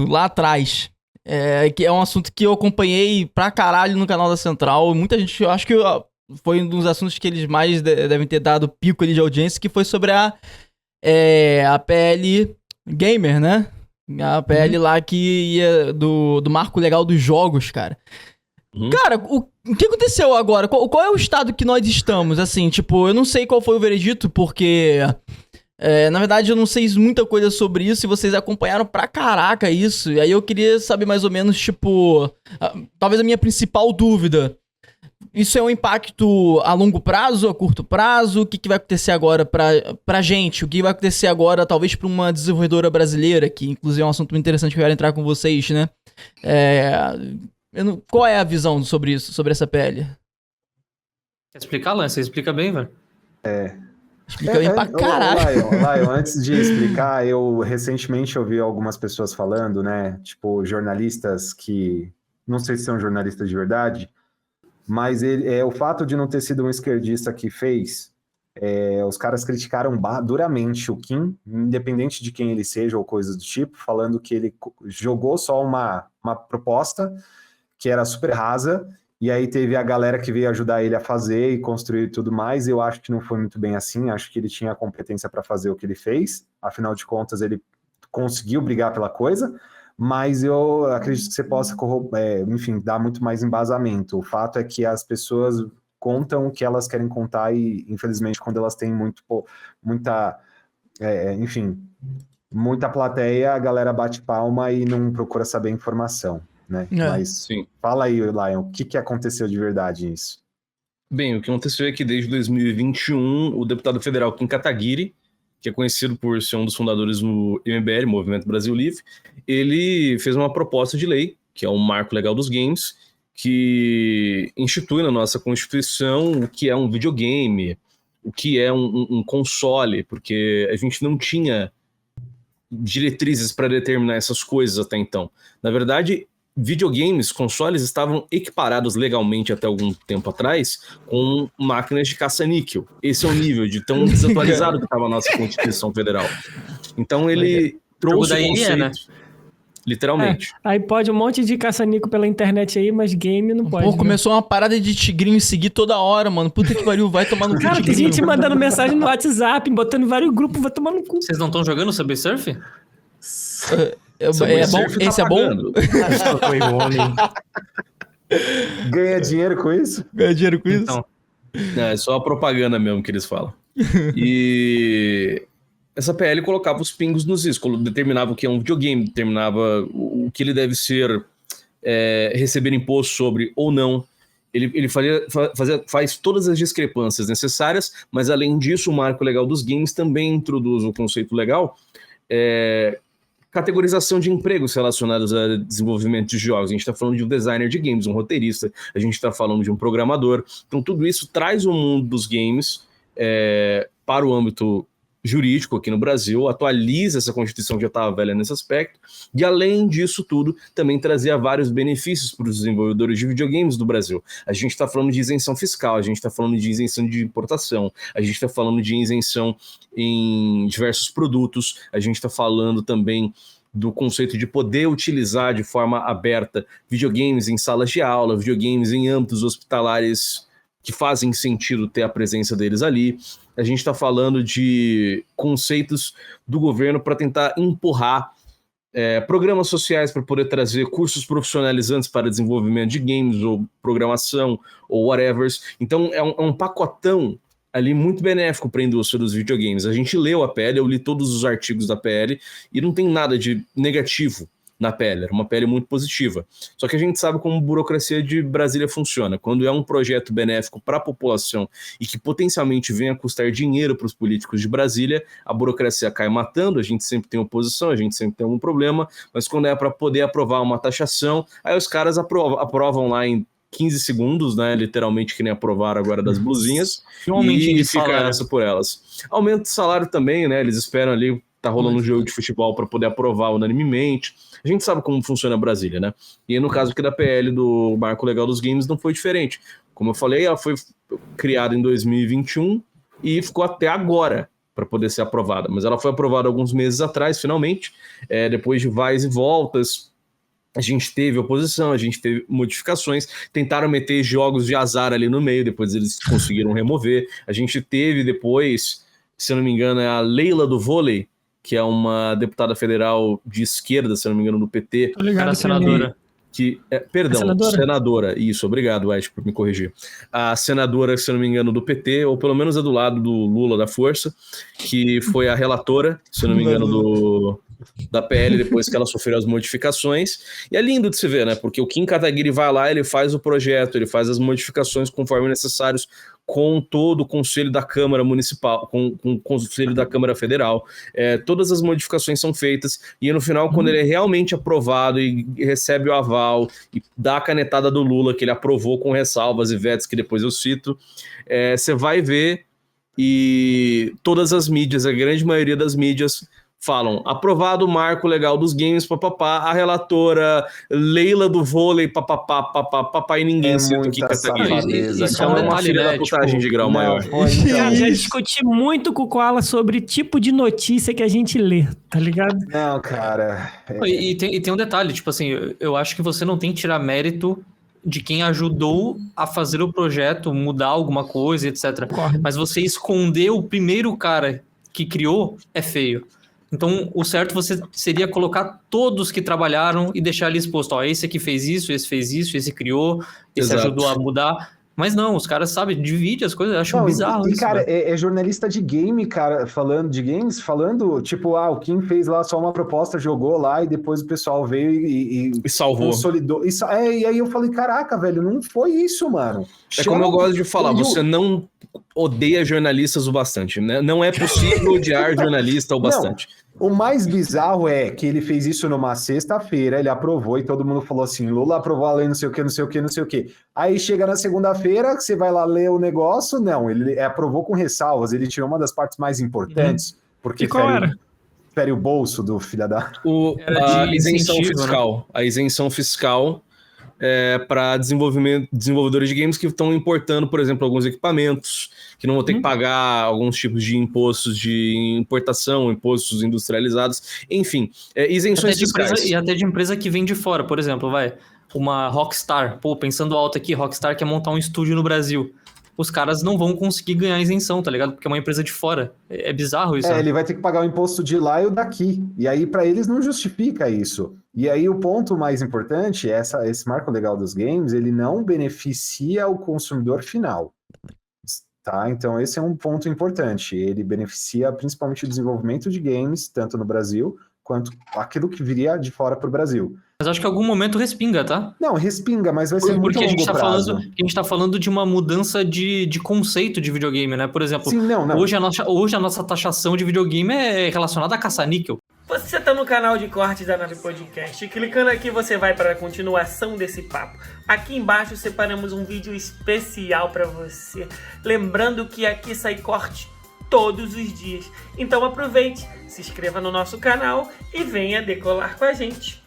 lá atrás. Que é um assunto que eu acompanhei pra caralho no canal da Central. Muita gente, eu acho que foi um dos assuntos que eles mais devem ter dado pico ali de audiência, que foi sobre a PL Gamer, né? A PL lá que ia do marco legal dos jogos, cara. Cara, o que aconteceu agora? Qual é o estado que nós estamos? Assim, tipo, eu não sei qual foi o veredito, porque... na verdade, eu não sei muita coisa sobre isso e vocês acompanharam pra caraca isso. E aí eu queria saber mais ou menos, tipo... talvez a minha principal dúvida. Isso é um impacto a longo prazo, a curto prazo? O que vai acontecer agora pra gente? O que vai acontecer agora, talvez, pra uma desenvolvedora brasileira, que inclusive é um assunto muito interessante que eu quero entrar com vocês, né? Qual é a visão sobre isso, sobre essa PL? Quer explicar, Lan? Você explica bem, velho. Explica bem pra caralho. Lion, antes de explicar, eu recentemente ouvi algumas pessoas falando, né? Tipo, jornalistas que... Não sei se são jornalistas de verdade, mas o fato de não ter sido um esquerdista que fez, os caras criticaram duramente o Kim, independente de quem ele seja ou coisa do tipo, falando que ele jogou só uma proposta que era super rasa, e aí teve a galera que veio ajudar ele a fazer e construir e tudo mais. Eu acho que não foi muito bem assim, acho que ele tinha a competência para fazer o que ele fez, afinal de contas ele conseguiu brigar pela coisa, mas eu acredito que você possa, enfim, dar muito mais embasamento. O fato é que as pessoas contam o que elas querem contar e, infelizmente, quando elas têm muita plateia, a galera bate palma e não procura saber a informação, né? Mas sim. Fala aí, Lion, o que aconteceu de verdade nisso? Bem, o que aconteceu é que desde 2021, o deputado federal Kim Kataguiri, que é conhecido por ser um dos fundadores do MBL, Movimento Brasil Livre, ele fez uma proposta de lei, que é o Marco Legal dos Games, que institui na nossa Constituição o que é um videogame, o que é um console, porque a gente não tinha diretrizes para determinar essas coisas até então. Na verdade, videogames, consoles estavam equiparados legalmente até algum tempo atrás com máquinas de caça-níquel. Esse é o nível de tão desatualizado que estava a nossa Constituição Federal. Então ele trouxe o conceito, né? Literalmente. Aí pode um monte de caça-níquel pela internet aí, mas game não pode. Pô, começou uma parada de tigrinho seguir toda hora, mano. Puta que pariu, vai tomar no cu. Cara, tem gente mandando mensagem no WhatsApp, botando em vários grupos, vai tomar no cu. Vocês não estão jogando Subway Surf? É bom? Esse é bom? Foi o homem. Ganha dinheiro com isso? Ganha dinheiro com isso? Então, É só a propaganda mesmo que eles falam. E essa PL colocava os pingos nos is, determinava o que é um videogame, determinava o que ele deve ser, receber imposto sobre ou não. Ele faz todas as discrepâncias necessárias, mas além disso, o Marco Legal dos Games também introduz o conceito legal, categorização de empregos relacionados a desenvolvimento de jogos. A gente está falando de um designer de games, um roteirista, a gente está falando de um programador. Então tudo isso traz o mundo dos games para o âmbito jurídico aqui no Brasil, atualiza essa Constituição que já estava velha nesse aspecto, e além disso tudo, também trazia vários benefícios para os desenvolvedores de videogames do Brasil. A gente está falando de isenção fiscal, a gente está falando de isenção de importação, a gente está falando de isenção em diversos produtos, a gente está falando também do conceito de poder utilizar de forma aberta videogames em salas de aula, videogames em âmbitos hospitalares que fazem sentido ter a presença deles ali. A gente está falando de conceitos do governo para tentar empurrar programas sociais para poder trazer cursos profissionalizantes para desenvolvimento de games ou programação ou whatever. Então é um pacotão ali muito benéfico para a indústria dos videogames. A gente leu a PL, eu li todos os artigos da PL e não tem nada de negativo na PL, era uma PL muito positiva. Só que a gente sabe como a burocracia de Brasília funciona. Quando é um projeto benéfico para a população e que potencialmente vem a custar dinheiro para os políticos de Brasília, a burocracia cai matando, a gente sempre tem oposição, a gente sempre tem algum problema, mas quando é para poder aprovar uma taxação, aí os caras aprovam lá em 15 segundos, né, literalmente que nem aprovaram agora das blusinhas, e fica essa por elas. Aumento de salário também, né, eles esperam ali, tá rolando um jogo de futebol para poder aprovar unanimemente. A gente sabe como funciona Brasília, né? E no caso aqui da PL do Marco Legal dos Games não foi diferente. Como eu falei, ela foi criada em 2021 e ficou até agora para poder ser aprovada, mas ela foi aprovada alguns meses atrás, finalmente, depois de vais e voltas. A gente teve oposição, a gente teve modificações, tentaram meter jogos de azar ali no meio, depois eles conseguiram remover. A gente teve depois, se eu não me engano, a Leila do vôlei, que é uma deputada federal de esquerda, se eu não me engano, do PT. Obrigado, senadora. Senadora, isso, obrigado, Ash, por me corrigir. A senadora, se eu não me engano, do PT, ou pelo menos é do lado do Lula da Força, que foi a relatora, se eu não me engano, da PL, depois que ela sofreu as modificações. E é lindo de se ver, né? Porque o Kim Kataguiri vai lá, ele faz o projeto, ele faz as modificações conforme necessários com todo o Conselho da Câmara Municipal, com o Conselho da Câmara Federal. Todas as modificações são feitas e no final, quando ele é realmente aprovado e recebe o aval e dá a canetada do Lula, que ele aprovou com ressalvas e vetos, que depois eu cito, você vai ver e todas as mídias, a grande maioria das mídias, falam, aprovado o marco legal dos games, papapá, a relatora Leila do vôlei, papapá, papapá, e ninguém cita o Kim Kataguiri. Então é uma filha da putagem de grau maior. Cara, já discuti muito com o Koala sobre tipo de notícia que a gente lê, tá ligado? Não, cara. E tem um detalhe, tipo assim, eu acho que você não tem que tirar mérito de quem ajudou a fazer o projeto, mudar alguma coisa, etc. Concordo. Mas você esconder o primeiro cara que criou é feio. Então, o certo seria colocar todos que trabalharam e deixar ali exposto. Ó, esse aqui fez isso, esse criou, esse Exato. ajudou a mudar. Mas não, os caras, sabe, dividem as coisas, eu acho bizarro isso. Cara, né? é jornalista de game, cara, falando de games, tipo, o Kim fez lá só uma proposta, jogou lá e depois o pessoal veio e salvou. Consolidou. E aí eu falei, caraca, velho, não foi isso, mano. Como eu gosto de falar, você não odeia jornalistas o bastante, né? Não é possível odiar jornalista o bastante. Não. O mais bizarro é que ele fez isso numa sexta-feira, ele aprovou e todo mundo falou assim, Lula aprovou a lei, não sei o que, não sei o que, não sei o que. Aí chega na segunda-feira, que você vai lá ler o negócio, não, ele aprovou com ressalvas, ele tirou uma das partes mais importantes, porque fere o bolso do filho da... A isenção fiscal. Né? A isenção fiscal para desenvolvedores de games que estão importando, por exemplo, alguns equipamentos, que não vão ter que pagar alguns tipos de impostos de importação, impostos industrializados, enfim, isenções fiscais. E até de empresa que vem de fora, por exemplo, uma Rockstar, pensando alto aqui, Rockstar quer montar um estúdio no Brasil. Os caras não vão conseguir ganhar isenção, tá ligado? Porque é uma empresa de fora. É bizarro isso. Ele vai ter que pagar o imposto de lá e o daqui. E aí, para eles, não justifica isso. E aí, o ponto mais importante, esse marco legal dos games, ele não beneficia o consumidor final. Tá? Então, esse é um ponto importante. Ele beneficia principalmente o desenvolvimento de games, tanto no Brasil, quanto aquilo que viria de fora para o Brasil. Mas acho que em algum momento respinga, tá? Não, respinga, mas vai ser muito longo prazo. Porque a gente tá falando de uma mudança de conceito de videogame, né? Por exemplo, Sim, não. Hoje a nossa taxação de videogame é relacionada a caça-níquel. Você tá no canal de cortes da Nave Podcast. Clicando aqui você vai para a continuação desse papo. Aqui embaixo separamos um vídeo especial para você. Lembrando que aqui sai corte todos os dias. Então aproveite, se inscreva no nosso canal e venha decolar com a gente.